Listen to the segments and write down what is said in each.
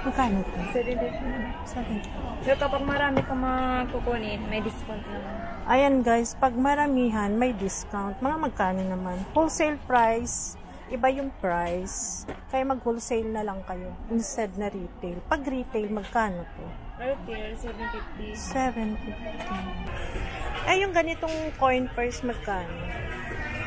Magkano ito? 70. So kapag marami ka makukunin, may discount naman. Ayan guys, pag maramihan, may discount. Mga magkano naman? Wholesale price, iba yung price. Kaya mag-wholesale na lang kayo instead na retail. Pag retail, magkano to? Retail, 750. 750. Yung ganitong coin purse, magkano?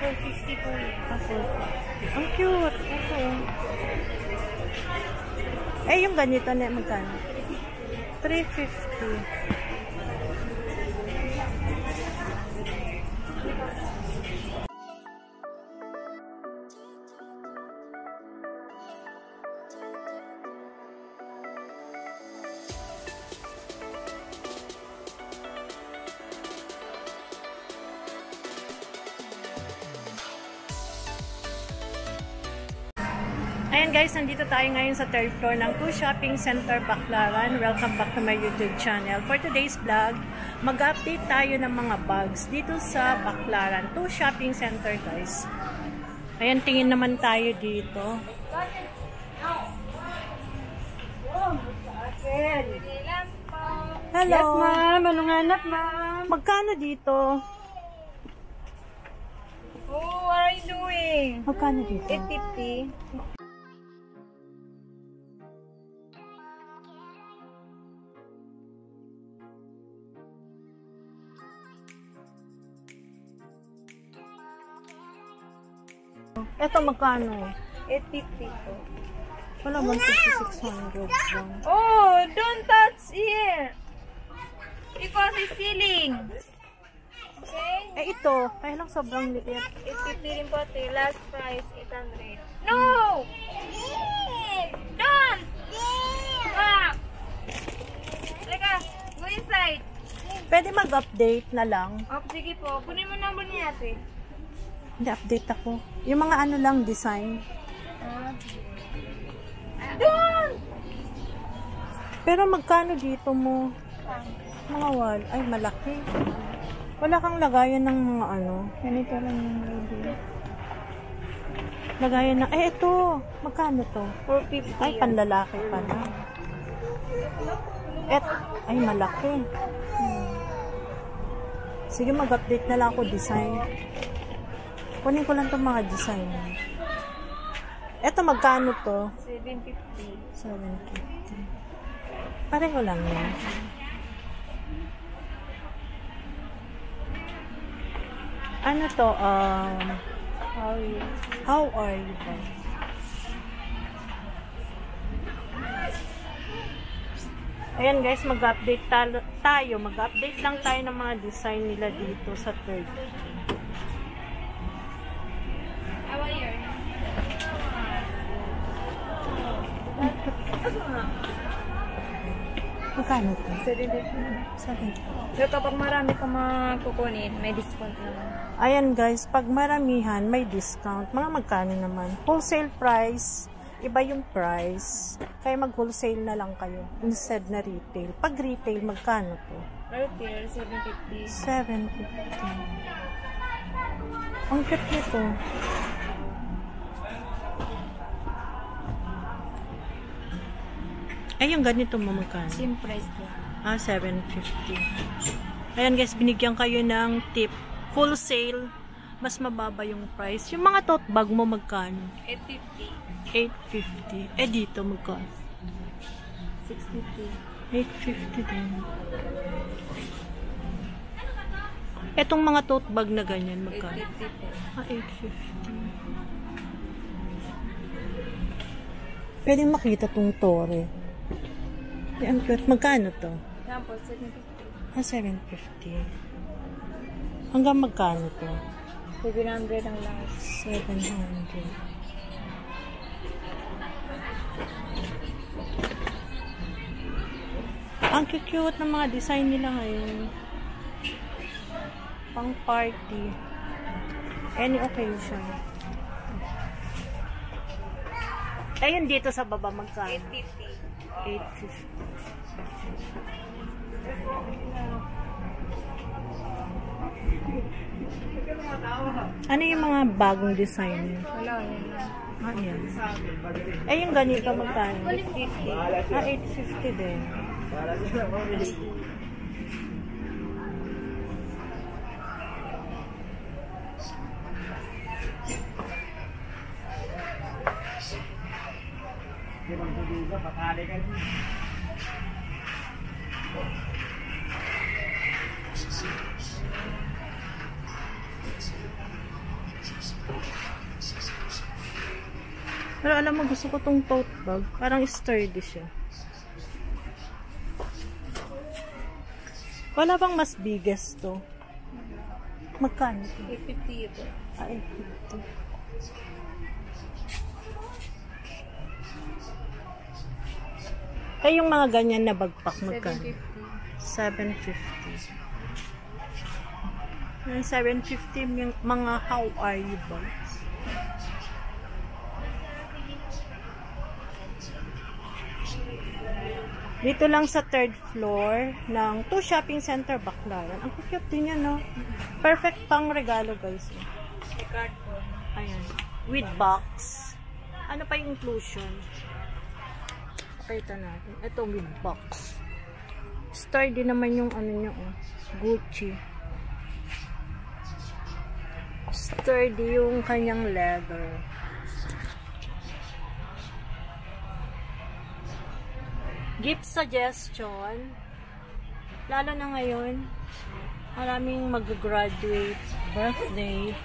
450 po yun. 450. Ang cute. Yung ganito na, magkano? 350. Ayan guys, nandito tayo ngayon sa third floor ng 2 Shopping Center, Baclaran. Welcome back to my YouTube channel. For today's vlog, mag-update tayo ng mga bags dito sa Baclaran. 2 Shopping Center guys. Ayan, tingin naman tayo dito. Hello! Yes ma'am, anong hanap ma'am? Magkano dito? Oh, what are you doing? Magkano dito? 850. Ito magkano? 850 po. Wala, 150, 600 lang. Oh, don't touch here. Because it's ceiling. Okay? Ito, kaya lang sobrang liit. 850 rin po ito. Last price, 800. No! Don't! Back! Teka, go inside. Pwede mag-update na lang. Oh, sige po. Kunin mo number ni ate. Hindi, update ako. Yung mga ano lang, design. Don't! Pero magkano dito mo? Mga wall. Ay, malaki. Wala kang lagayan ng mga ano. Ganito lang yung lady. Lagayan na. Ito. Magkano to? 450. Ay, panlalaki pala. Ay, malaki. Sige, mag-update na lang ako design. Kunin ko lang itong mga design. Ito, magkano to? 750. 750. Pareho lang yan. Ano to? How are you? Ayan guys, mag-update tayo. Mag-update lang tayo ng mga design nila dito sa third. Magkano ito? 750. So kapag marami ka makukunin, may discount naman. Ayan guys, pag maramihan, may discount. Mga magkano naman? Wholesale price, iba yung price. Kaya mag-wholesale na lang kayo instead na retail. Pag retail, magkano to? Retail, 750. 750. Ang cute nito. Yung ganito mo magkano? Same price lang. 750. Ayan guys, binigyan kayo ng tip. Wholesale, mas mababa yung price. Yung mga tote bag mo magkano? 850. 850. Dito magkano? 650. 850 din. Etong mga tote bag na ganyan, magkano? 850 po. 850. Pwedeng makita tong tore. Ang cute. Magkano to? Yan po, 750. 750. Hanggang magkano to? 700 ang lang. 700. Ang cute ng mga design nila ngayon. Pang party. Any occasion. Ayun dito sa baba magkano? 850. 850. Ano yung mga bagong design? Wala, yun lang. Ah, yan. Eh, yung ganito magkano? 850. Ah, 850 din. Pero alam mo, gusto ko tong tote bag. Parang sturdy siya. Wala bang mas biggest to? Magkano to? 850 ito. Ah, 850. Eh, yung mga ganyan na bagpak, magkano? 750. 750 yung mga how are you bags. Dito lang sa 3rd floor ng 2 Shopping Center Baclaran. Ang cute din yan, no? Perfect pang regalo, guys. May card po. Ayan. With box. Ano pa yung inclusion? Pakita natin. Ito with box. Sturdy naman yung ano nyo, oh. Gucci. Sturdy yung kanyang leather. Gift suggestion. Lalo na ngayon, maraming mag-graduate, birthday,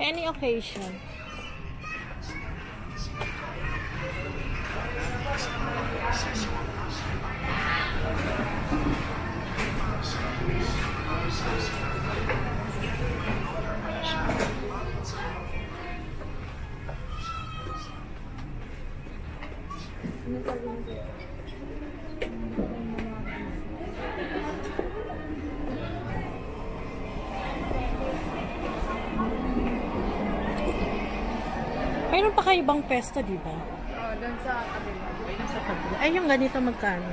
any occasion. Mayroon pa kayo ibang pesto, di ba? Doon sa kabila. Sa kabila. Ay, yung ganito magkano?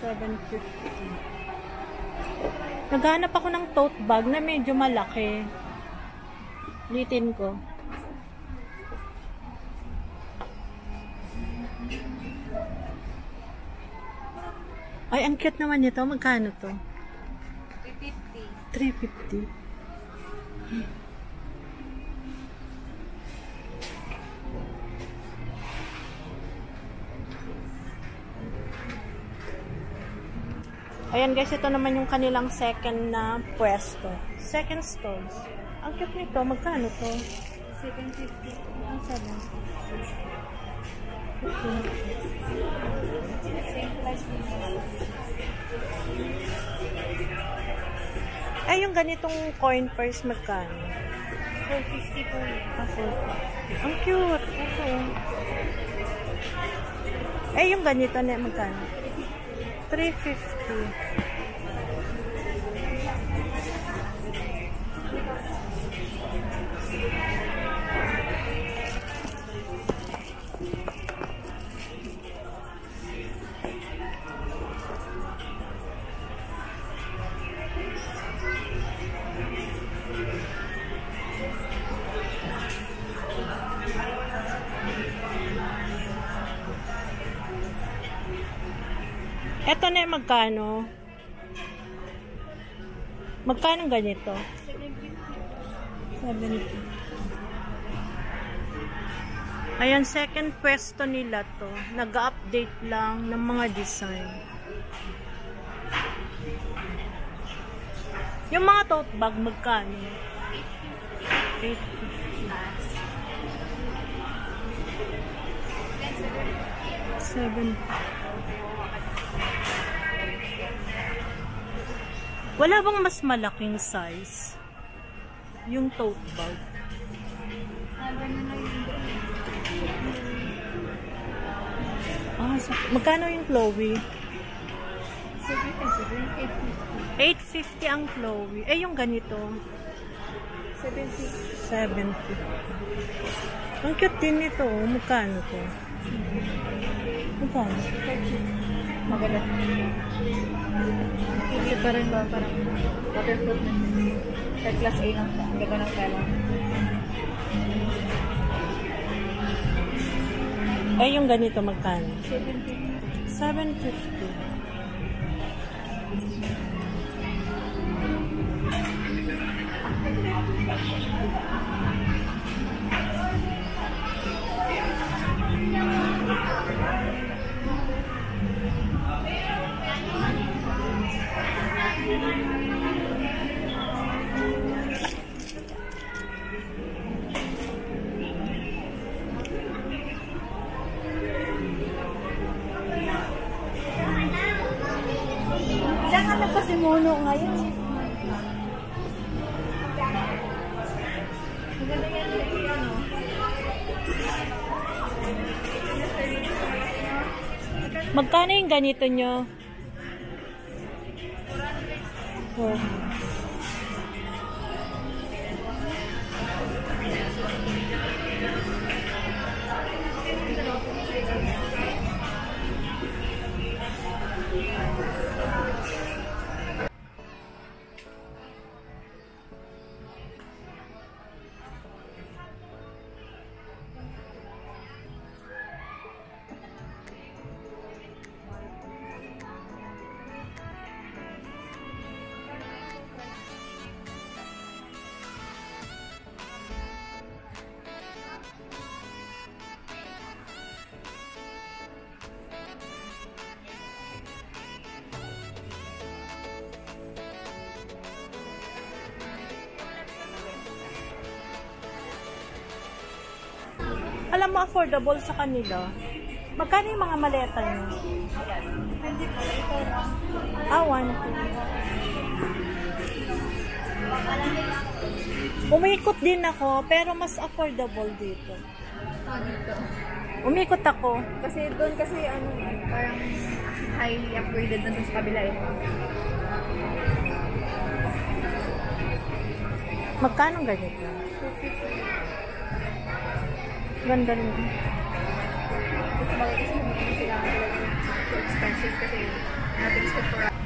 750. Naghanap ako ng tote bag na medyo malaki. Litin ko. Ay, ang cute naman nito. Magkano to? 350. 350. Ayan guys, ito naman yung kanilang second na pwesto. Second stores. Ang cute nito. Magkano to? 750. Ang 750. Same price din. Ay, yung ganitong coin purse magkano? 450 po yun. Ah, 450. Ang cute. Ito. Eh, yung ganito na magkano? 350. Ito na yung magkano? Magkano ganito? 750. Ayan, second pwesto nila to. Nag-update lang ng mga design. Yung mga tote bag, magkano? 850. 750. Wala bang mas malaking size? Yung tote bag. Magkano yung Chloe? 850 ang Chloe. Eh, yung ganito? 750. Ang cute din nito. Magkano to? Magkano? 550. Maganda. Kasi parang waterproof na. Sa class A lang. Ang ganda ng pera. Eh, yung ganito magkano? 750. 750. Diyan ka nagpasimuno ngayon. Maganda yan yung ano. Magkano yung ganito nyo? Oh. Alam mo, affordable sa kanila. Magkano yung mga maleta nyo? Ah, 1. Umikot din ako, pero mas affordable dito. Dito. Umikot ako. Kasi doon kasi ano, parang highly upgraded na doon sa kabila eh. Magkano ganito? 250. Ganda rin. Ito bagay kasi hindi sila so expensive kasi nothing's good for us.